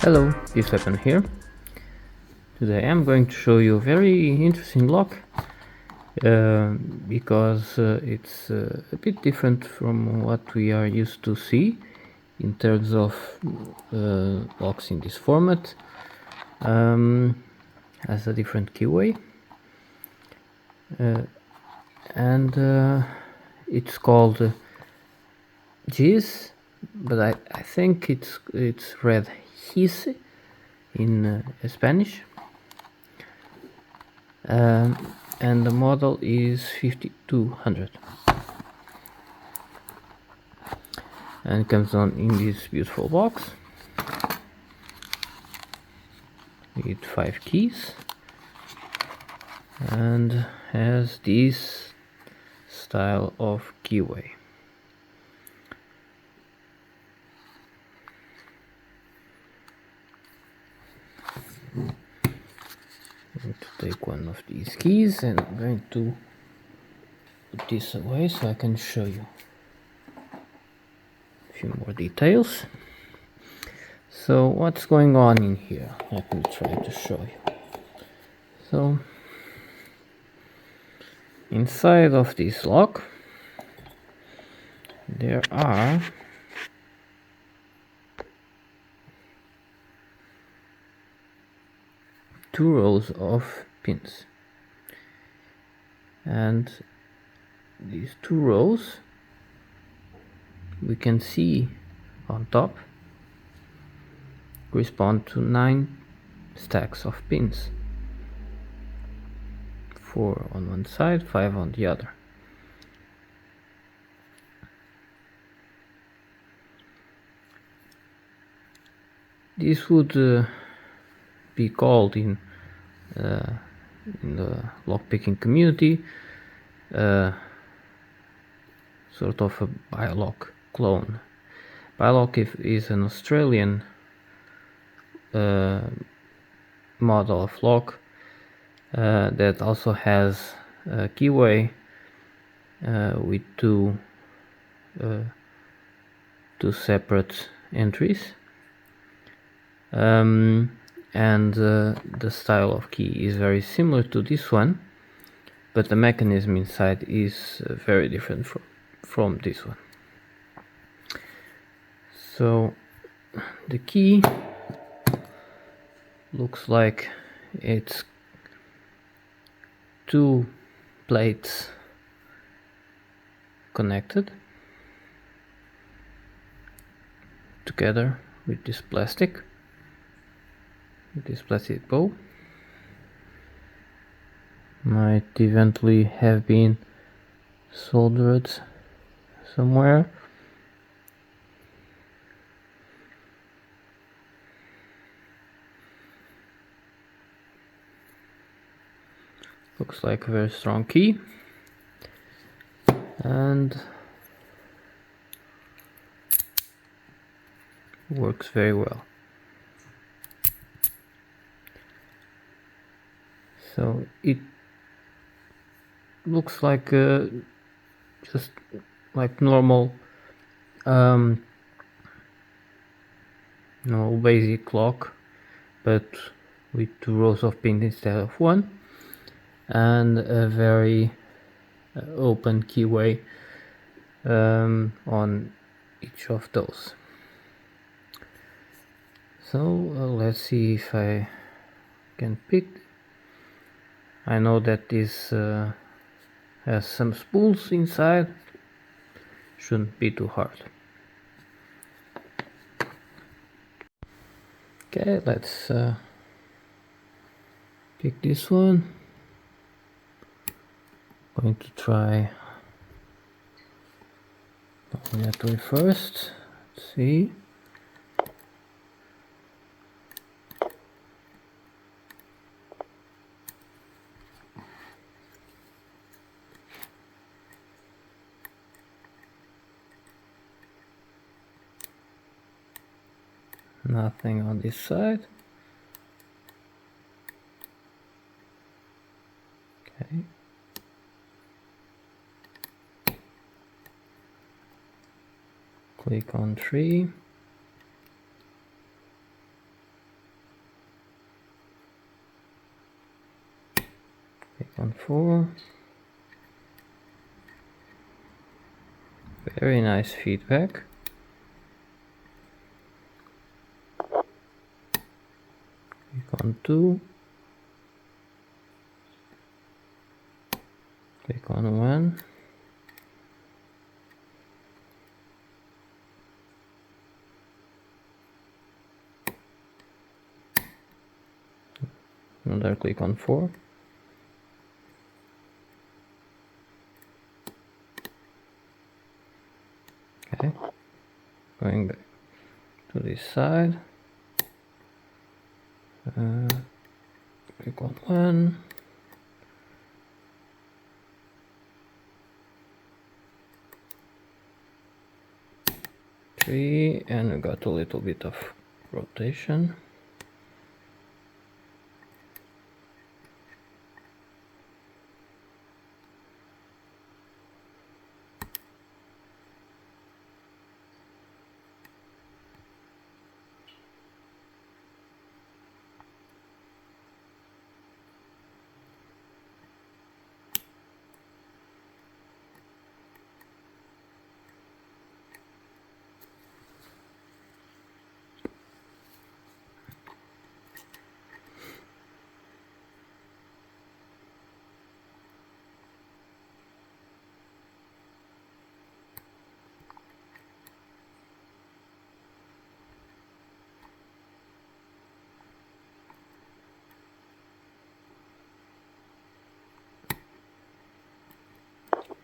Hello, this weapon here. Today I'm going to show you a very interesting lock because it's a bit different from what we are used to see in terms of locks in this format. Has a different keyway and it's called JIS, but I think it's read JIS in Spanish, and the model is 5200, and it comes on in this beautiful box with 5 keys and has this style of keyway. I'm going to take one of these keys and I'm going to put this away so I can show you a few more details. So what's going on in here? Let me try to show you. So inside of this lock there are two rows of pins, and these two rows we can see on top correspond to 9 stacks of pins, 4 on one side, 5 on the other. This would be called in the lockpicking community sort of a bilock clone. Bilock is an Australian model of lock that also has a keyway with two separate entries, and the style of key is very similar to this one, but the mechanism inside is very different from this one. So the key looks like it's two plates connected together with this plastic bow. Might eventually have been soldered somewhere. Looks like a very strong key and works very well. So it looks like just like normal basic lock, but with 2 rows of pins instead of 1, and a very open keyway on each of those. So let's see if I can pick. I know that this has some spools inside, shouldn't be too hard. Okay, let's pick this one. Going to try that way first. Let's see. Nothing on this side. Okay. Click on 3. Click on 4. Very nice feedback. Click on 2. Click on 1. Another click on 4. Okay, going back to this side. Click on 1. Three, and we got a little bit of rotation.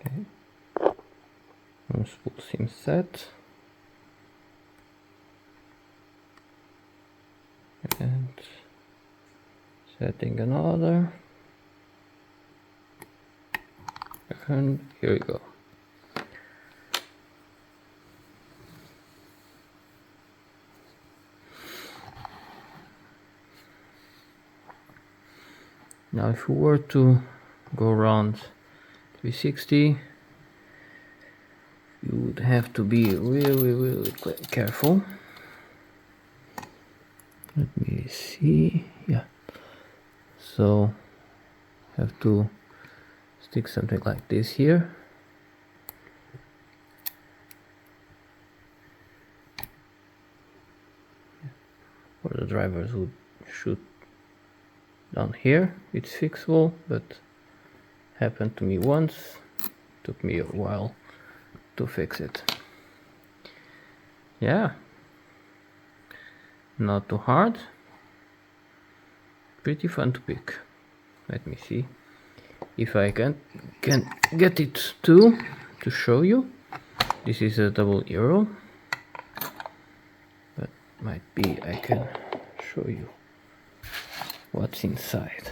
Okay, one spool seems set, and setting another, and here we go. Now if we were to go around 360, you would have to be really careful. Let me see. Yeah, so have to stick something like this here. Or the drivers would shoot down here. It's fixable, but happened to me once. Took me a while to fix it. Yeah, not too hard. Pretty fun to pick. Let me see if I can get it to show you. This is a double arrow, but might be I can show you what's inside.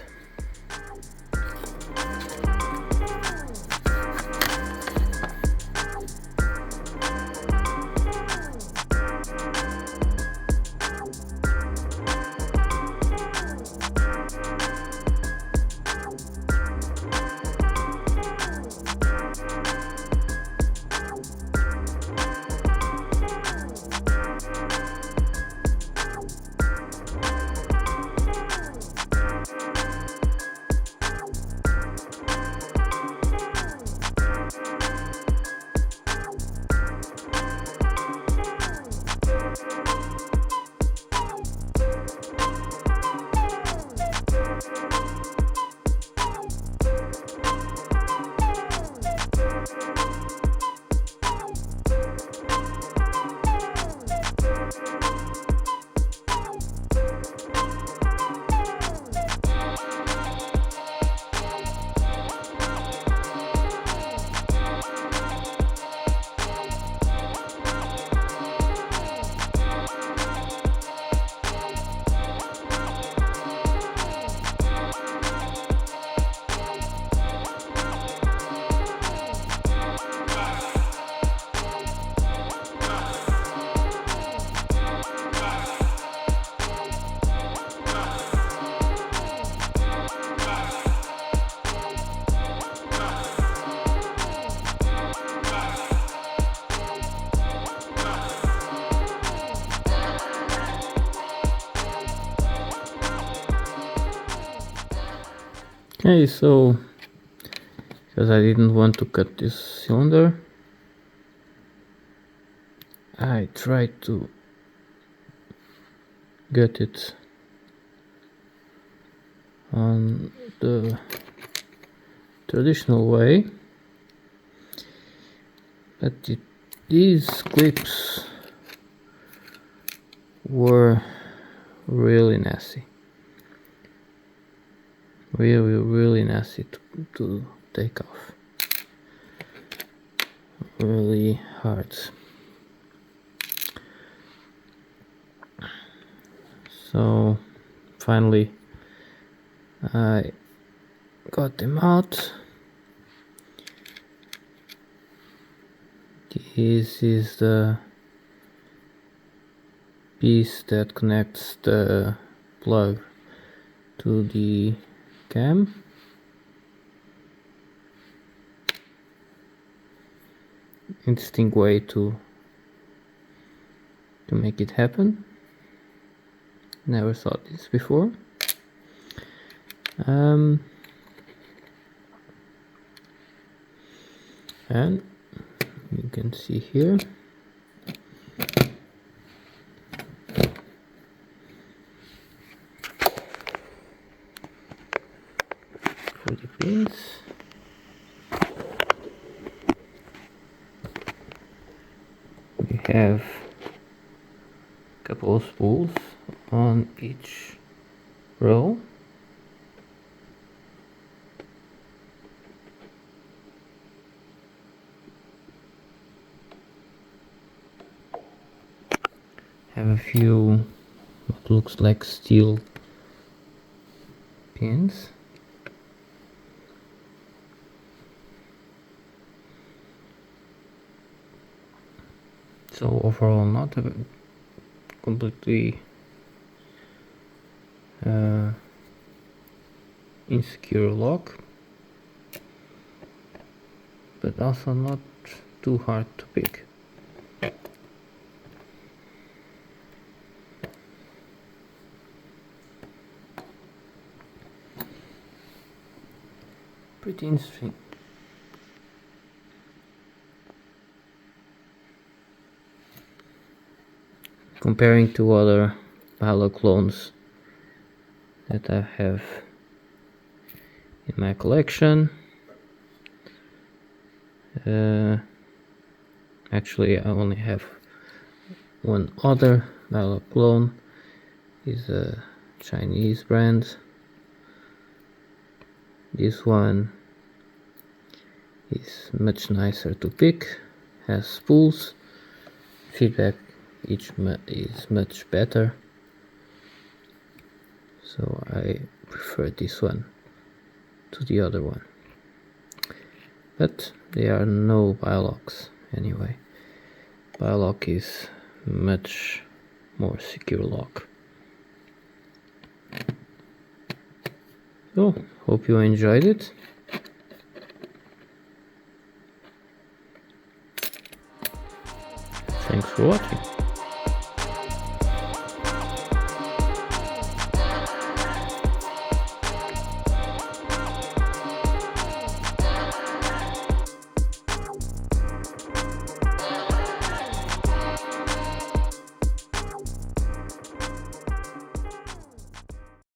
Okay, so because I didn't want to cut this cylinder, I tried to get it on the traditional way, but these clips were really nasty, really nasty to take off, really hard. So finally I got them out. This is the piece that connects the plug to the cam. Interesting way to make it happen. Never saw this before. And you can see here for the pins. We have a couple of spools on each row. Have a few what looks like steel pins. So overall not a completely insecure lock, but also not too hard to pick. Pretty interesting. Comparing to other Palo clones that I have in my collection, actually I only have one other Palo clone. Is a Chinese brand. This one is much nicer to pick, has spools, feedback is much better, so I prefer this one to the other one, but there are no biolocks anyway. Biolock is much more secure lock. So hope you enjoyed it. Thanks for watching.